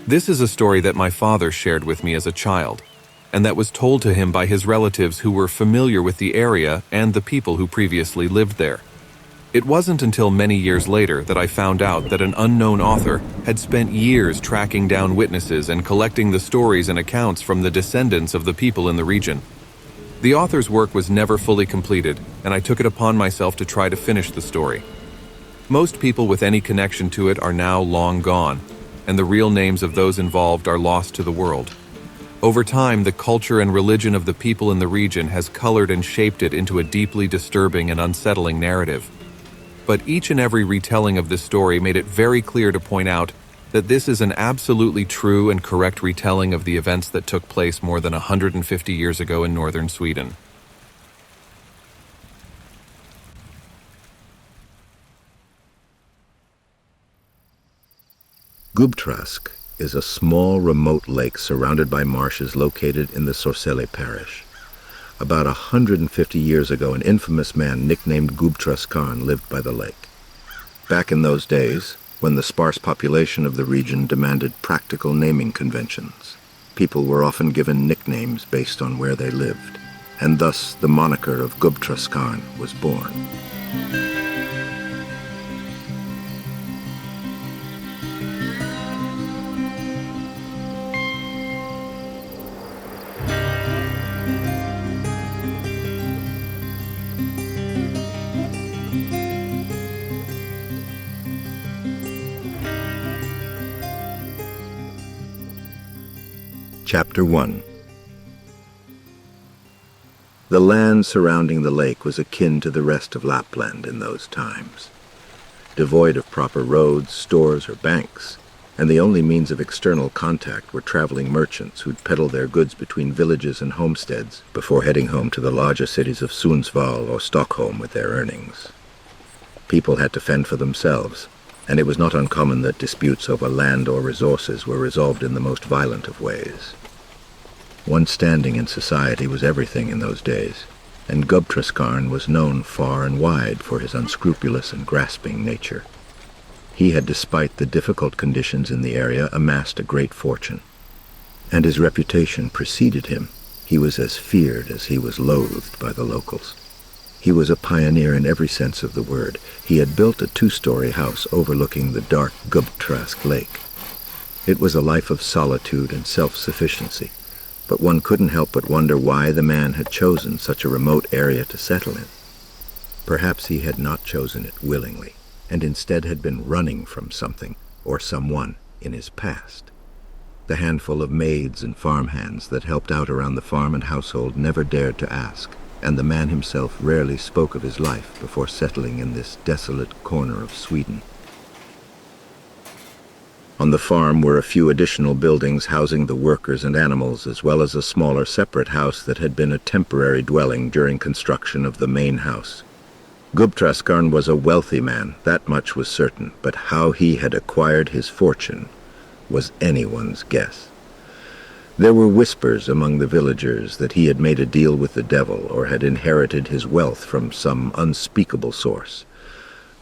This is a story that my father shared with me as a child, and that was told to him by his relatives who were familiar with the area and the people who previously lived there. It wasn't until many years later that I found out that an unknown author had spent years tracking down witnesses and collecting the stories and accounts from the descendants of the people in the region. The author's work was never fully completed, and I took it upon myself to try to finish the story. Most people with any connection to it are now long gone, and the real names of those involved are lost to the world. Over time, the culture and religion of the people in the region has colored and shaped it into a deeply disturbing and unsettling narrative. But each and every retelling of this story made it very clear to point out that this is an absolutely true and correct retelling of the events that took place more than 150 years ago in northern Sweden. Gubbträsk is a small, remote lake surrounded by marshes located in the Sorsele parish. About 150 years ago, an infamous man nicknamed Gubbtraskarn lived by the lake. Back in those days, when the sparse population of the region demanded practical naming conventions, people were often given nicknames based on where they lived, and thus the moniker of Gubbtraskarn was born. Chapter 1. The land surrounding the lake was akin to the rest of Lapland in those times. Devoid of proper roads, stores, or banks, and the only means of external contact were traveling merchants who'd peddle their goods between villages and homesteads before heading home to the larger cities of Sundsvall or Stockholm with their earnings. People had to fend for themselves, and it was not uncommon that disputes over land or resources were resolved in the most violent of ways. One's standing in society was everything in those days, and Gubbtraskarn was known far and wide for his unscrupulous and grasping nature. He had, despite the difficult conditions in the area, amassed a great fortune, and his reputation preceded him. He was as feared as he was loathed by the locals. He was a pioneer in every sense of the word. He had built a 2-story house overlooking the dark Gubbtrask lake. It was a life of solitude and self-sufficiency, but one couldn't help but wonder why the man had chosen such a remote area to settle in. Perhaps he had not chosen it willingly, and instead had been running from something or someone in his past. The handful of maids and farmhands that helped out around the farm and household never dared to ask, and the man himself rarely spoke of his life before settling in this desolate corner of Sweden. On the farm were a few additional buildings housing the workers and animals, as well as a smaller separate house that had been a temporary dwelling during construction of the main house. Gubbtraskarn was a wealthy man, that much was certain, but how he had acquired his fortune was anyone's guess. There were whispers among the villagers that he had made a deal with the devil or had inherited his wealth from some unspeakable source.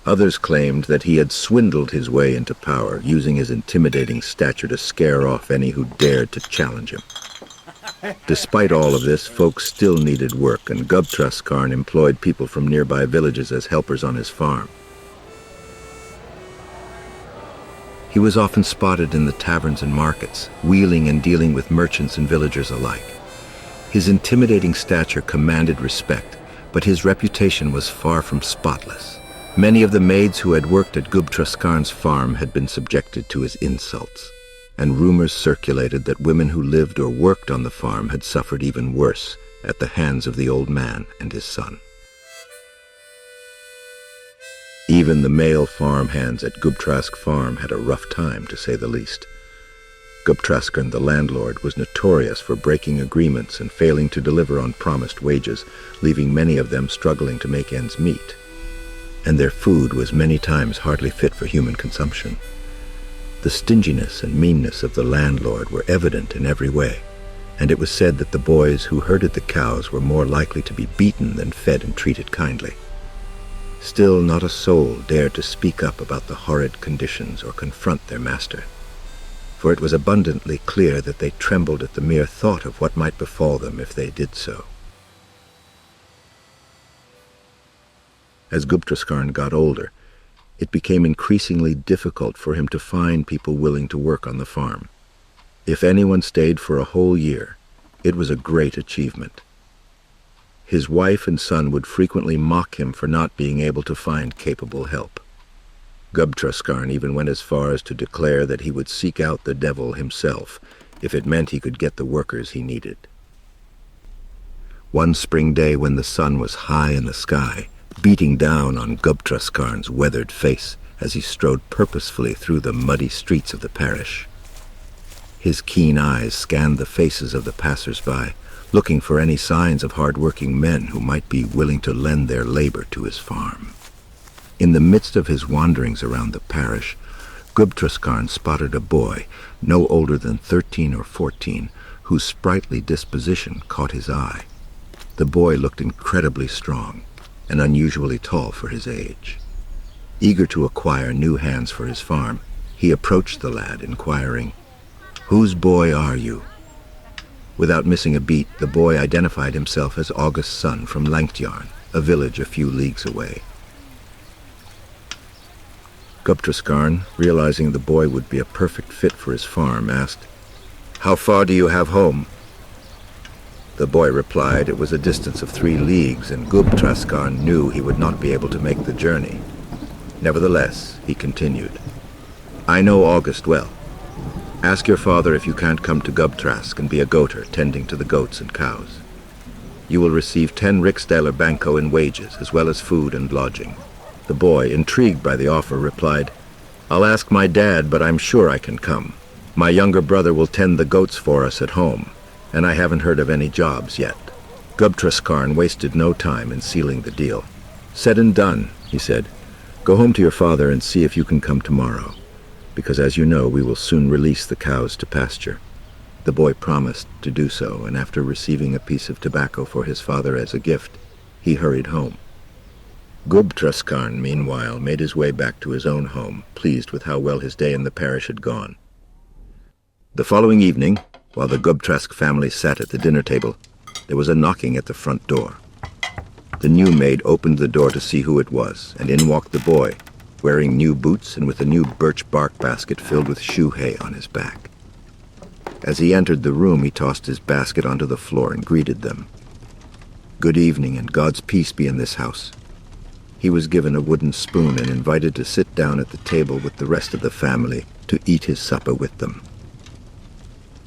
Others claimed that he had swindled his way into power, using his intimidating stature to scare off any who dared to challenge him. Despite all of this, folks still needed work, and Gubbtraskarn employed people from nearby villages as helpers on his farm. He was often spotted in the taverns and markets, wheeling and dealing with merchants and villagers alike. His intimidating stature commanded respect, but his reputation was far from spotless. Many of the maids who had worked at Gubbtraskarn's farm had been subjected to his insults, and rumors circulated that women who lived or worked on the farm had suffered even worse at the hands of the old man and his son. Even the male farmhands at Gubbtrask farm had a rough time, to say the least. Gubbtraskarn, the landlord, was notorious for breaking agreements and failing to deliver on promised wages, leaving many of them struggling to make ends meet. And their food was many times hardly fit for human consumption. The stinginess and meanness of the landlord were evident in every way, and it was said that the boys who herded the cows were more likely to be beaten than fed and treated kindly. Still, not a soul dared to speak up about the horrid conditions or confront their master. for it was abundantly clear that they trembled at the mere thought of what might befall them if they did so. As Gubbträskarn got older, it became increasingly difficult for him to find people willing to work on the farm. If anyone stayed for a whole year, it was a great achievement. His wife and son would frequently mock him for not being able to find capable help. Gubbträskarn even went as far as to declare that he would seek out the devil himself if it meant he could get the workers he needed. One spring day when the sun was high in the sky, beating down on Gubbträskarn's weathered face as he strode purposefully through the muddy streets of the parish. His keen eyes scanned the faces of the passers-by, looking for any signs of hard-working men who might be willing to lend their labor to his farm. In the midst of his wanderings around the parish, Gubbträskarn spotted a boy, no older than 13 or 14, whose sprightly disposition caught his eye. The boy looked incredibly strong and unusually tall for his age. Eager to acquire new hands for his farm, he approached the lad, inquiring, "Whose boy are you?" Without missing a beat, the boy identified himself as August's son from Langtjarn, a village a few leagues away. Gubbträskarn, realizing the boy would be a perfect fit for his farm, asked, "How far do you have home?" The boy replied it was a distance of 3 leagues, and Gubbträskarn knew he would not be able to make the journey. Nevertheless, he continued, "I know August well. Ask your father if you can't come to Gubbträsk and be a goater tending to the goats and cows. You will receive 10 riksdaler banco in wages, as well as food and lodging." The boy, intrigued by the offer, replied, "I'll ask my dad, but I'm sure I can come. My younger brother will tend the goats for us at home, and I haven't heard of any jobs yet." Gubbträskarn wasted no time in sealing the deal. "Said and done," he said. "Go home to your father and see if you can come tomorrow, because as you know, we will soon release the cows to pasture." The boy promised to do so, and after receiving a piece of tobacco for his father as a gift, he hurried home. Gubbträskarn, meanwhile, made his way back to his own home, pleased with how well his day in the parish had gone. The following evening, while the Gubbträsk family sat at the dinner table, there was a knocking at the front door. The new maid opened the door to see who it was, and in walked the boy, wearing new boots and with a new birch bark basket filled with shoe hay on his back. As he entered the room, he tossed his basket onto the floor and greeted them. "Good evening, and God's peace be in this house." He was given a wooden spoon and invited to sit down at the table with the rest of the family to eat his supper with them.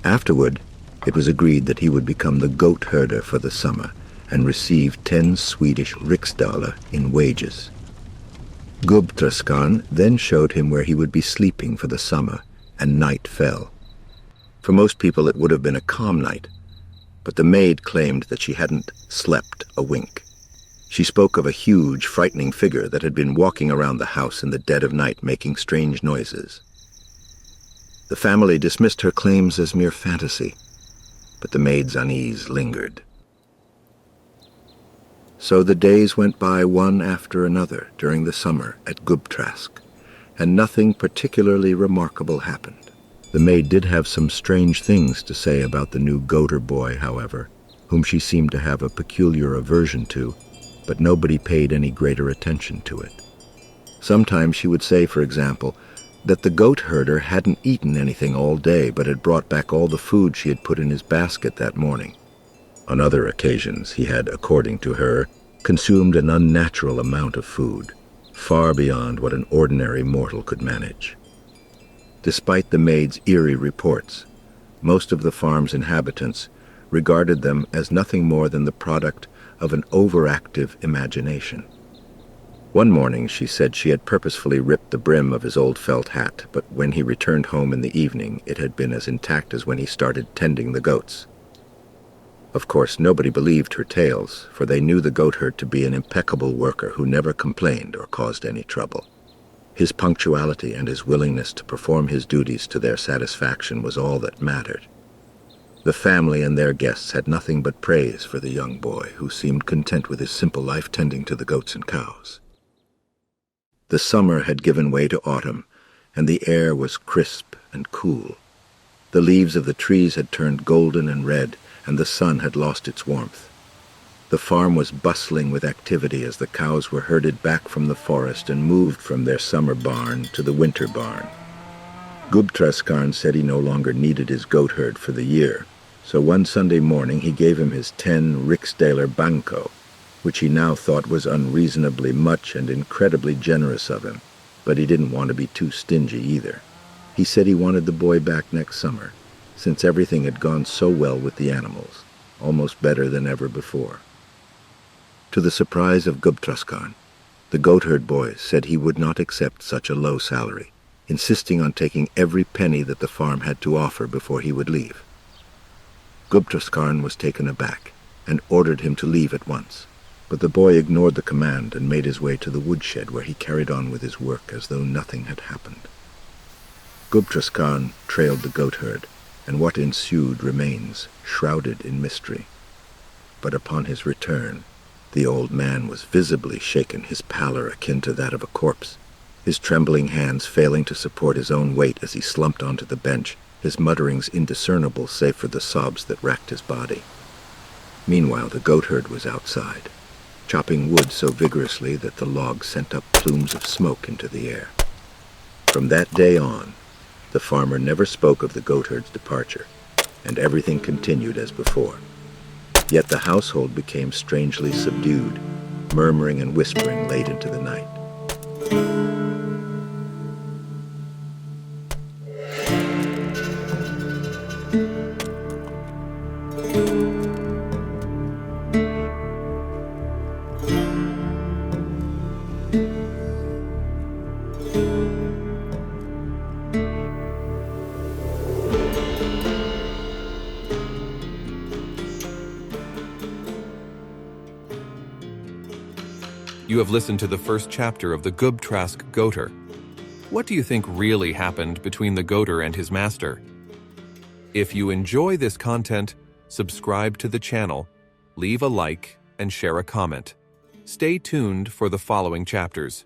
Afterward, it was agreed that he would become the goat herder for the summer and receive 10 Swedish riksdaler in wages. Gubbträskarn then showed him where he would be sleeping for the summer, and night fell. For most people it would have been a calm night, but the maid claimed that she hadn't slept a wink. She spoke of a huge, frightening figure that had been walking around the house in the dead of night making strange noises. The family dismissed her claims as mere fantasy, but the maid's unease lingered. So the days went by one after another during the summer at Gubbträsk, and nothing particularly remarkable happened. The maid did have some strange things to say about the new goater boy, however, whom she seemed to have a peculiar aversion to, but nobody paid any greater attention to it. Sometimes she would say, for example, that the goat herder hadn't eaten anything all day but had brought back all the food she had put in his basket that morning. On other occasions, he had, according to her, consumed an unnatural amount of food, far beyond what an ordinary mortal could manage. Despite the maid's eerie reports, most of the farm's inhabitants regarded them as nothing more than the product of an overactive imagination. One morning she said she had purposefully ripped the brim of his old felt hat, but when he returned home in the evening, it had been as intact as when he started tending the goats. Of course, nobody believed her tales, for they knew the goatherd to be an impeccable worker who never complained or caused any trouble. His punctuality and his willingness to perform his duties to their satisfaction was all that mattered. The family and their guests had nothing but praise for the young boy, who seemed content with his simple life tending to the goats and cows. The summer had given way to autumn, and the air was crisp and cool. The leaves of the trees had turned golden and red, and the sun had lost its warmth. The farm was bustling with activity as the cows were herded back from the forest and moved from their summer barn to the winter barn. Gubbträskarn said he no longer needed his goat herd for the year, so one Sunday morning he gave him his 10 riksdaler banco, which he now thought was unreasonably much and incredibly generous of him, but he didn't want to be too stingy either. He said he wanted the boy back next summer, since everything had gone so well with the animals, almost better than ever before. To the surprise of Gubbtraskarn, the goatherd boy said he would not accept such a low salary, insisting on taking every penny that the farm had to offer before he would leave. Gubbtraskarn was taken aback and ordered him to leave at once, but the boy ignored the command and made his way to the woodshed, where he carried on with his work as though nothing had happened. Gubbtraskarn trailed the goatherd, and what ensued remains shrouded in mystery. But upon his return, the old man was visibly shaken, his pallor akin to that of a corpse, his trembling hands failing to support his own weight as he slumped onto the bench, his mutterings indiscernible save for the sobs that racked his body. Meanwhile, the goatherd was outside, chopping wood so vigorously that the logs sent up plumes of smoke into the air. From that day on, the farmer never spoke of the goatherd's departure, and everything continued as before. Yet the household became strangely subdued, murmuring and whispering late into the night. You have listened to the first chapter of the Gubbträsk goater. What do you think really happened between the goater and his master? If you enjoy this content, subscribe to the channel, leave a like, and share a comment. Stay tuned for the following chapters.